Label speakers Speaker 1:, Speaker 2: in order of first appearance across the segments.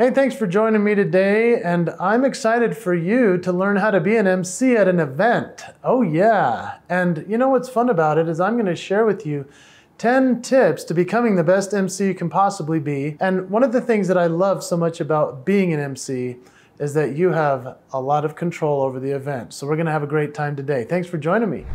Speaker 1: Hey, thanks for joining me today, and I'm excited for you to learn how to be an MC at an event. Oh yeah, and you know what's fun about it is I'm going to share with you 10 tips to becoming the best MC you can possibly be. And one of the things that I love so much about being an MC is that you have a lot of control over the event. So we're going to have a great time today. Thanks for joining me.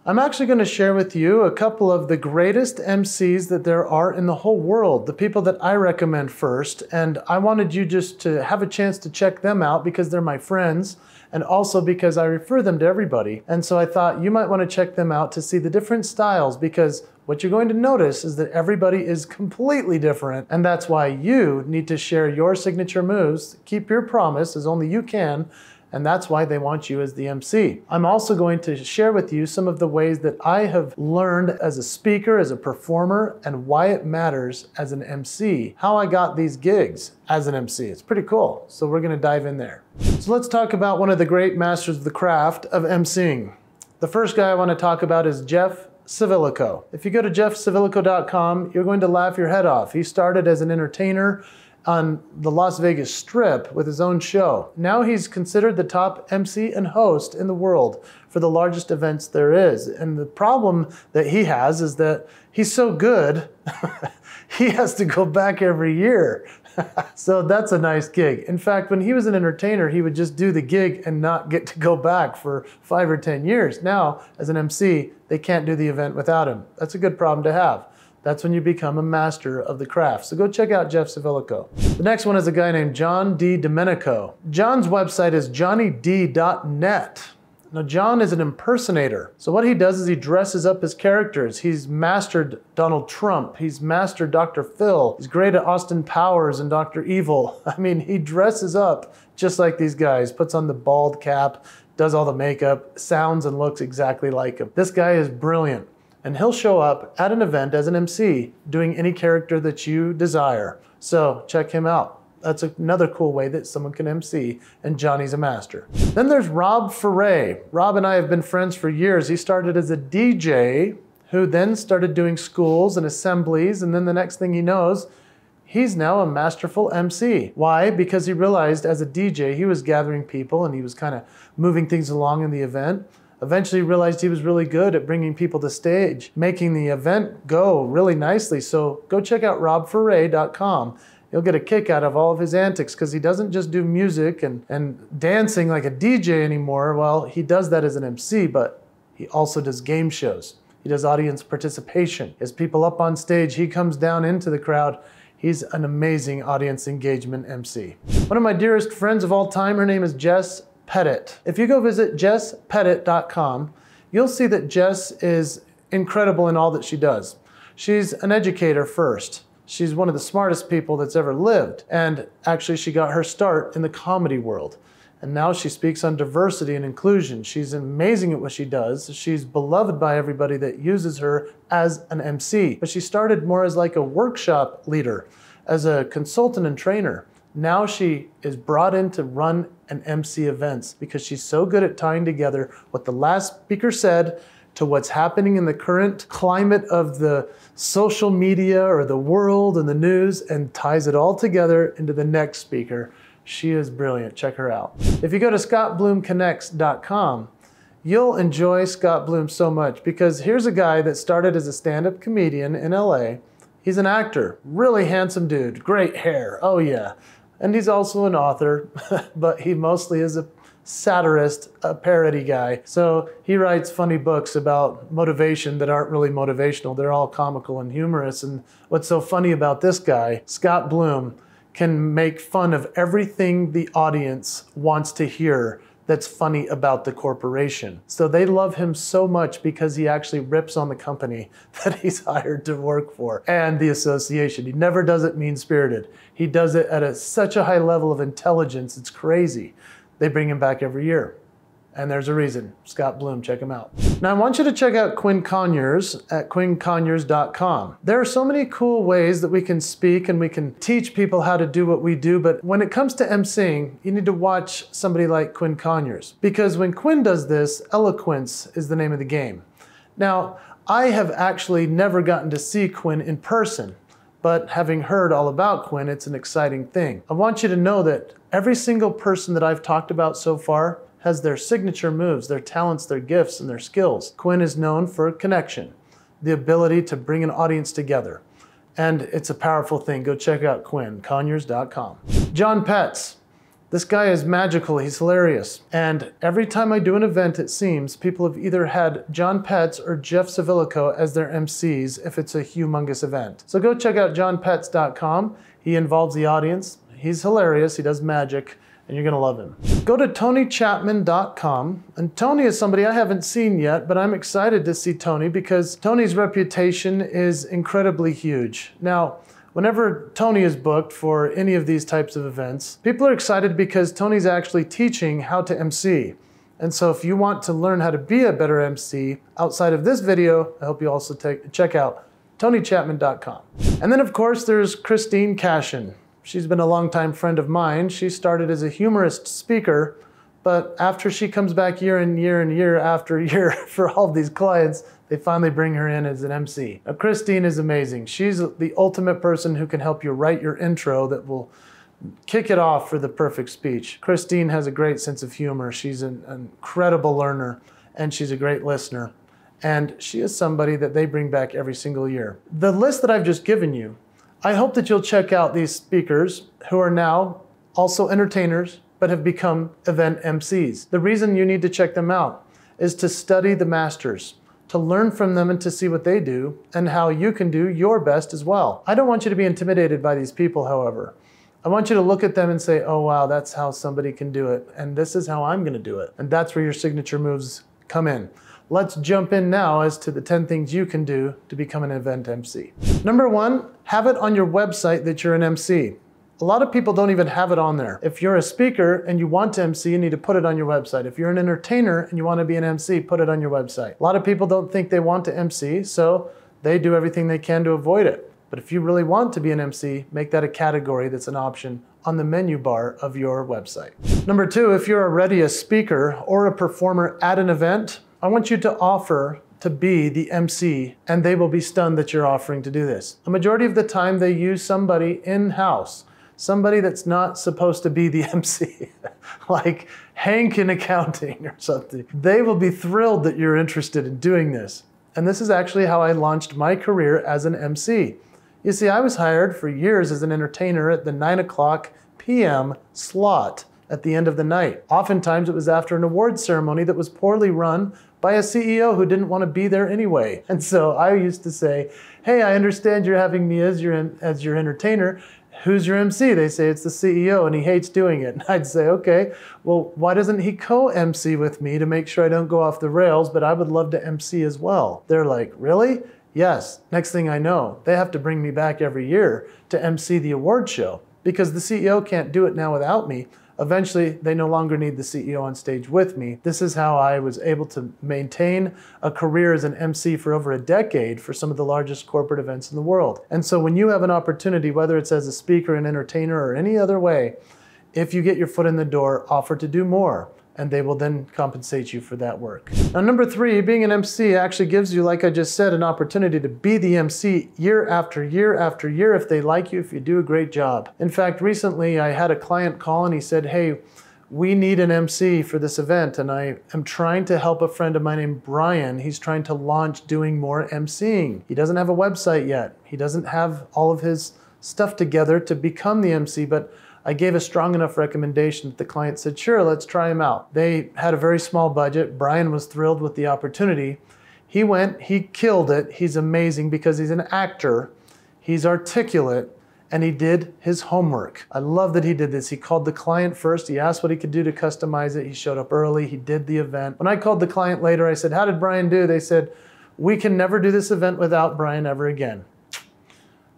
Speaker 1: I'm actually going to share with you a couple of the greatest MCs that there are in the whole world, the people that I recommend first, and I wanted you just to have a chance to check them out because they're my friends and also because I refer them to everybody. And so I thought you might want to check them out to see the different styles, because what you're going to notice is that everybody is completely different, and that's why you need to share your signature moves, keep your promise as only you can, and that's why they want you as the MC. I'm also going to share with you some of the ways that I have learned as a speaker, as a performer, and why it matters as an MC. How I got these gigs as an MC. It's pretty cool. So we're gonna dive in there. So let's talk about one of the great masters of the craft of MCing. The first guy I wanna talk about is Jeff Civilico. If you go to jeffcivilico.com, you're going to laugh your head off. He started as an entertainer on the Las Vegas Strip with his own show. Now he's considered the top MC and host in the world for the largest events there is. And the problem that he has is that he's so good, he has to go back every year. So that's a nice gig. In fact, when he was an entertainer, he would just do the gig and not get to go back for 5 or 10 years. Now, as an MC, they can't do the event without him. That's a good problem to have. That's when you become a master of the craft. So go check out Jeff Civilico. The next one is a guy named John D. Domenico. John's website is johnnyd.net. Now, John is an impersonator. So what he does is he dresses up his characters. He's mastered Donald Trump. He's mastered Dr. Phil. He's great at Austin Powers and Dr. Evil. I mean, he dresses up just like these guys, puts on the bald cap, does all the makeup, sounds and looks exactly like him. This guy is brilliant. And he'll show up at an event as an MC doing any character that you desire. So check him out. That's another cool way that someone can MC, and Johnny's a master. Then there's Rob Foray. Rob and I have been friends for years. He started as a DJ who then started doing schools and assemblies, and then the next thing he knows, he's now a masterful MC. Why? Because he realized as a DJ, he was gathering people and he was kind of moving things along in the event. Eventually realized he was really good at bringing people to stage, making the event go really nicely. So go check out robforay.com. You'll get a kick out of all of his antics because he doesn't just do music and dancing like a DJ anymore. Well, he does that as an MC, but he also does game shows. He does audience participation. As people up on stage, he comes down into the crowd. He's an amazing audience engagement MC. One of my dearest friends of all time, her name is Jess Pettit. If you go visit jesspettit.com, you'll see that Jess is incredible in all that she does. She's an educator first. She's one of the smartest people that's ever lived. And actually, she got her start in the comedy world. And now she speaks on diversity and inclusion. She's amazing at what she does. She's beloved by everybody that uses her as an MC. But she started more as like a workshop leader, as a consultant and trainer. Now she is brought in to run and MC events because she's so good at tying together what the last speaker said to what's happening in the current climate of the social media or the world and the news, and ties it all together into the next speaker. She is brilliant. Check her out. If you go to scottbloomconnects.com, you'll enjoy Scott Bloom so much, because here's a guy that started as a stand-up comedian in LA. He's an actor, really handsome dude, great hair, oh yeah. And he's also an author, but he mostly is a satirist, a parody guy. So he writes funny books about motivation that aren't really motivational. They're all comical and humorous. And what's so funny about this guy, Scott Bloom, can make fun of everything the audience wants to hear that's funny about the corporation. So they love him so much because he actually rips on the company that he's hired to work for and the association. He never does it mean-spirited. He does it at such a high level of intelligence, it's crazy. They bring him back every year. And there's a reason. Scott Bloom, check him out. Now I want you to check out Quinn Conyers at quinconyers.com. There are so many cool ways that we can speak and we can teach people how to do what we do, but when it comes to emceeing, you need to watch somebody like Quinn Conyers. Because when Quinn does this, Eloquence is the name of the game. Now, I have actually never gotten to see Quinn in person, but having heard all about Quinn, it's an exciting thing. I want you to know that every single person that I've talked about so far has their signature moves, their talents, their gifts, and their skills. Quinn is known for connection, the ability to bring an audience together. And it's a powerful thing. Go check out Quinn, Conyers.com. John Petz. This guy is magical, he's hilarious. And every time I do an event, it seems, people have either had John Petz or Jeff Savilico as their MCs if it's a humongous event. So go check out johnpetz.com. He involves the audience. He's hilarious, he does magic, and you're gonna love him. Go to tonychapman.com, and Tony is somebody I haven't seen yet, but I'm excited to see Tony because Tony's reputation is incredibly huge. Now, whenever Tony is booked for any of these types of events, people are excited because Tony's actually teaching how to MC. And so if you want to learn how to be a better MC outside of this video, I hope you also check out tonychapman.com. And then of course there's Christine Cashin. She's been a longtime friend of mine. She started as a humorist speaker, but after she comes back year and year after year for all of these clients, they finally bring her in as an MC. Now, Christine is amazing. She's the ultimate person who can help you write your intro that will kick it off for the perfect speech. Christine has a great sense of humor. She's an incredible learner, and she's a great listener. And she is somebody that they bring back every single year. The list that I've just given you, I hope that you'll check out these speakers who are now also entertainers, but have become event MCs. The reason you need to check them out is to study the masters, to learn from them and to see what they do and how you can do your best as well. I don't want you to be intimidated by these people, however. I want you to look at them and say, oh wow, that's how somebody can do it. And this is how I'm gonna do it. And that's where your signature moves come in. Let's jump in now as to the 10 things you can do to become an event MC. Number 1, have it on your website that you're an MC. A lot of people don't even have it on there. If you're a speaker and you want to MC, you need to put it on your website. If you're an entertainer and you want to be an MC, put it on your website. A lot of people don't think they want to MC, so they do everything they can to avoid it. But if you really want to be an MC, make that a category that's an option on the menu bar of your website. Number 2, if you're already a speaker or a performer at an event, I want you to offer to be the MC, and they will be stunned that you're offering to do this. A majority of the time they use somebody in-house, somebody that's not supposed to be the MC, like Hank in accounting or something. They will be thrilled that you're interested in doing this. And this is actually how I launched my career as an MC. You see, I was hired for years as an entertainer at the 9 p.m. slot at the end of the night. Oftentimes it was after an awards ceremony that was poorly run by a CEO who didn't want to be there anyway. And so I used to say, hey, I understand you're having me as your entertainer. Who's your MC? They say it's the CEO and he hates doing it. And I'd say, okay, well, why doesn't he co-MC with me to make sure I don't go off the rails, but I would love to MC as well. They're like, really? Yes. Next thing I know, they have to bring me back every year to MC the award show because the CEO can't do it now without me. Eventually, they no longer need the CEO on stage with me. This is how I was able to maintain a career as an MC for over a decade for some of the largest corporate events in the world. And so when you have an opportunity, whether it's as a speaker, an entertainer, or any other way, if you get your foot in the door, offer to do more, and they will then compensate you for that work. Now, number 3, being an MC actually gives you, like I just said, an opportunity to be the MC year after year after year if they like you, if you do a great job. In fact, recently I had a client call and he said, hey, we need an MC for this event, and I am trying to help a friend of mine named Brian. He's trying to launch doing more MCing. He doesn't have a website yet. He doesn't have all of his stuff together to become the MC, but I gave a strong enough recommendation that the client said, sure, let's try him out. They had a very small budget. Brian was thrilled with the opportunity. He went, he killed it. He's amazing because he's an actor, he's articulate, and he did his homework. I love that he did this. He called the client first. He asked what he could do to customize it. He showed up early. He did the event. When I called the client later, I said, how did Brian do? They said, we can never do this event without Brian ever again.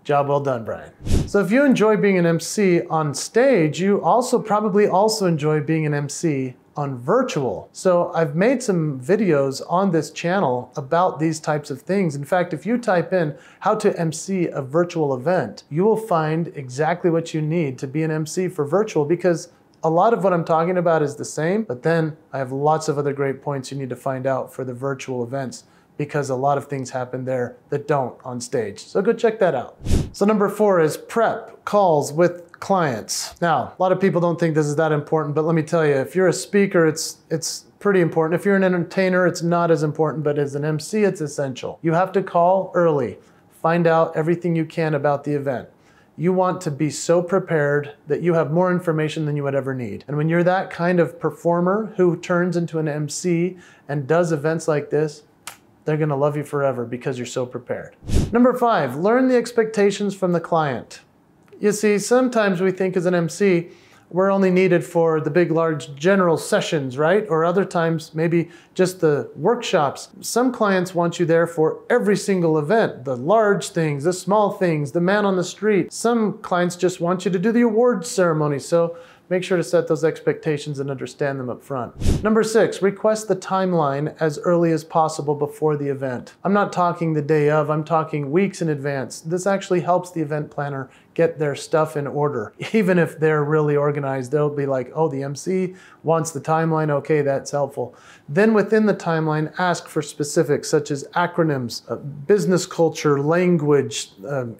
Speaker 1: Job well done, Brian. So if you enjoy being an MC on stage, you probably also enjoy being an MC on virtual. So I've made some videos on this channel about these types of things. In fact, if you type in how to MC a virtual event, you will find exactly what you need to be an MC for virtual, because a lot of what I'm talking about is the same, but then I have lots of other great points you need to find out for the virtual events, because a lot of things happen there that don't on stage. So go check that out. So number 4 is prep calls with clients. Now, a lot of people don't think this is that important, but let me tell you, if you're a speaker, it's pretty important. If you're an entertainer, it's not as important, but as an MC, it's essential. You have to call early, find out everything you can about the event. You want to be so prepared that you have more information than you would ever need. And when you're that kind of performer who turns into an MC and does events like this, they're gonna love you forever because you're so prepared. Number 5, learn the expectations from the client. You see, sometimes we think as an MC, we're only needed for the big, large general sessions, right? Or other times, maybe just the workshops. Some clients want you there for every single event, the large things, the small things, the man on the street. Some clients just want you to do the awards ceremony. So make sure to set those expectations and understand them up front. Number 6, request the timeline as early as possible before the event. I'm not talking the day of, I'm talking weeks in advance. This actually helps the event planner get their stuff in order. Even if they're really organized, they'll be like, oh, the MC wants the timeline, okay, that's helpful. Then within the timeline, ask for specifics such as acronyms, business culture, language,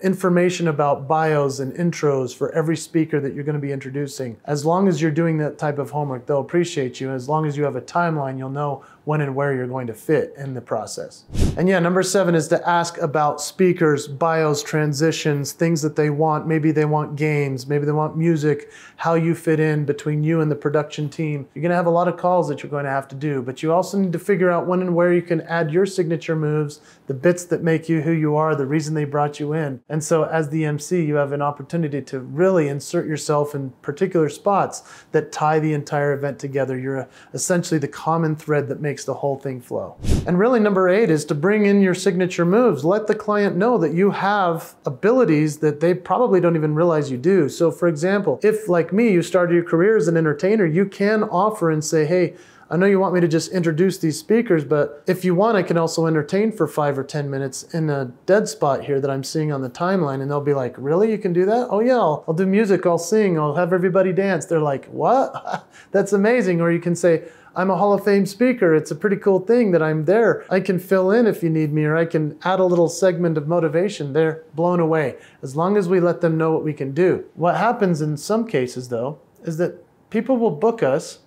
Speaker 1: information about bios and intros for every speaker that you're gonna be introducing. As long as you're doing that type of homework, they'll appreciate you. As long as you have a timeline, you'll know when and where you're going to fit in the process. And yeah, number 7 is to ask about speakers, bios, transitions, things that they want. Maybe they want games, maybe they want music, how you fit in between you and the production team. You're gonna have a lot of calls that you're going to have to do, but you also need to figure out when and where you can add your signature moves, the bits that make you who you are, the reason they brought you in. And so as the MC, you have an opportunity to really insert yourself in particular spots that tie the entire event together. You're essentially the common thread that makes the whole thing flow. And really number 8 is to bring in your signature moves. Let the client know that you have abilities that they probably don't even realize you do. So for example, if like me, you started your career as an entertainer, you can offer and say, hey, I know you want me to just introduce these speakers, but if you want, I can also entertain for 5 or 10 minutes in a dead spot here that I'm seeing on the timeline. And they'll be like, really, you can do that? Oh yeah, I'll do music, I'll sing, I'll have everybody dance. They're like, what? That's amazing. Or you can say, I'm a Hall of Fame speaker. It's a pretty cool thing that I'm there. I can fill in if you need me, or I can add a little segment of motivation. They're blown away, as long as we let them know what we can do. What happens in some cases though, is that people will book us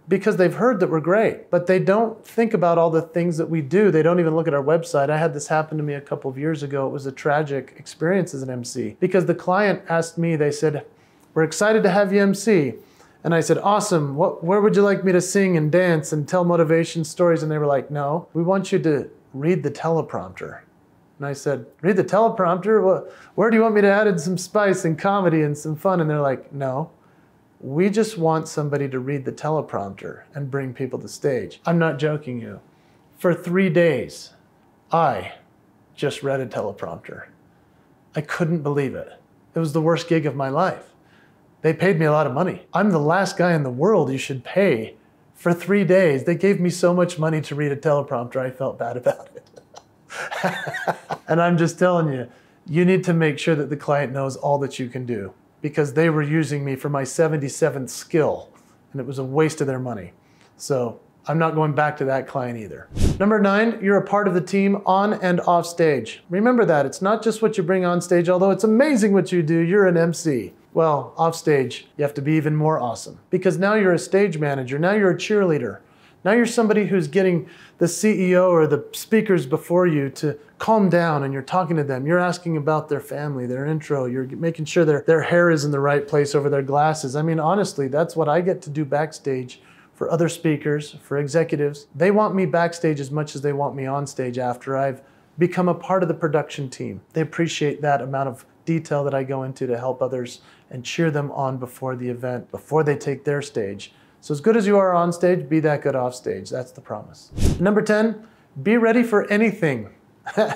Speaker 1: because they've heard that we're great, but they don't think about all the things that we do. They don't even look at our website. I had this happen to me a couple of years ago. It was a tragic experience as an MC, because the client asked me, they said, we're excited to have you MC. And I said, awesome, where would you like me to sing and dance and tell motivation stories? And they were like, no, we want you to read the teleprompter. And I said, read the teleprompter? Where do you want me to add in some spice and comedy and some fun? And they're like, no, we just want somebody to read the teleprompter and bring people to stage. I'm not joking you. For 3 days, I just read a teleprompter. I couldn't believe it. It was the worst gig of my life. They paid me a lot of money. I'm the last guy in the world you should pay for 3 days. They gave me so much money to read a teleprompter, I felt bad about it. And I'm just telling you, you need to make sure that the client knows all that you can do, because they were using me for my 77th skill, and it was a waste of their money. So I'm not going back to that client either. Number 9, you're a part of the team on and off stage. Remember that, it's not just what you bring on stage, although it's amazing what you do, you're an MC. Well, off stage, you have to be even more awesome, because now you're a stage manager, now you're a cheerleader. Now you're somebody who's getting the CEO or the speakers before you to calm down, and you're talking to them. You're asking about their family, their intro. You're making sure their hair is in the right place over their glasses. I mean, honestly, that's what I get to do backstage for other speakers, for executives. They want me backstage as much as they want me on stage after I've become a part of the production team. They appreciate that amount of detail that I go into to help others and cheer them on before the event, before they take their stage. So as good as you are on stage, be that good off stage. That's the promise. Number 10, be ready for anything.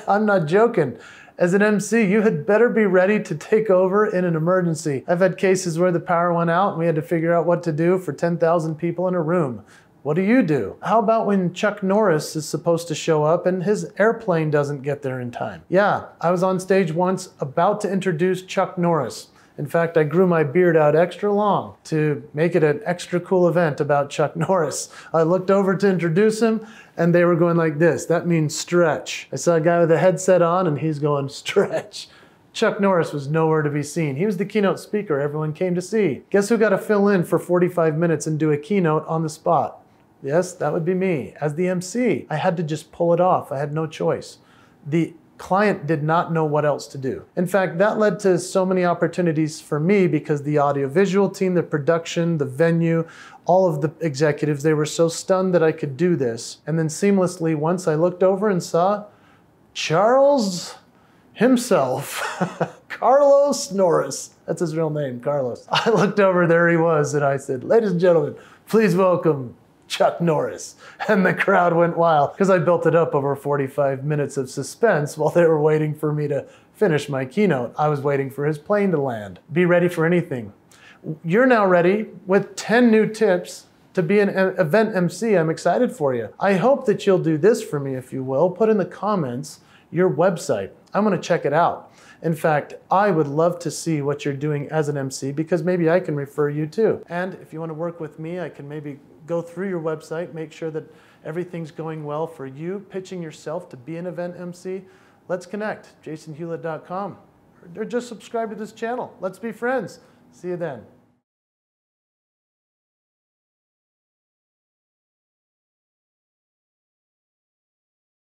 Speaker 1: I'm not joking. As an MC, you had better be ready to take over in an emergency. I've had cases where the power went out and we had to figure out what to do for 10,000 people in a room. What do you do? How about when Chuck Norris is supposed to show up and his airplane doesn't get there in time? Yeah, I was on stage once about to introduce Chuck Norris. In fact, I grew my beard out extra long to make it an extra cool event about Chuck Norris. I looked over to introduce him and they were going like this. That means stretch. I saw a guy with a headset on and he's going stretch. Chuck Norris was nowhere to be seen. He was the keynote speaker everyone came to see. Guess who got to fill in for 45 minutes and do a keynote on the spot? Yes, that would be me. As the MC, I had to just pull it off. I had no choice. The client did not know what else to do. In fact, that led to so many opportunities for me because the audiovisual team, the production, the venue, all of the executives, they were so stunned that I could do this. And then seamlessly, once I looked over and saw Charles himself, Carlos Norris. That's his real name, Carlos. I looked over, there he was, and I said, ladies and gentlemen, please welcome Chuck Norris. And the crowd went wild because I built it up over 45 minutes of suspense while they were waiting for me to finish my keynote. I was waiting for his plane to land. Be ready for anything. You're now ready with 10 new tips to be an event MC. I'm excited for you. I hope that you'll do this for me, if you will. Put in the comments your website. I'm going to check it out. In fact, I would love to see what you're doing as an MC because maybe I can refer you too. And if you want to work with me, I can maybe go through your website, make sure that everything's going well for you, pitching yourself to be an event MC. Let's connect, jasonhewlett.com, or just subscribe to this channel. Let's be friends. See you then.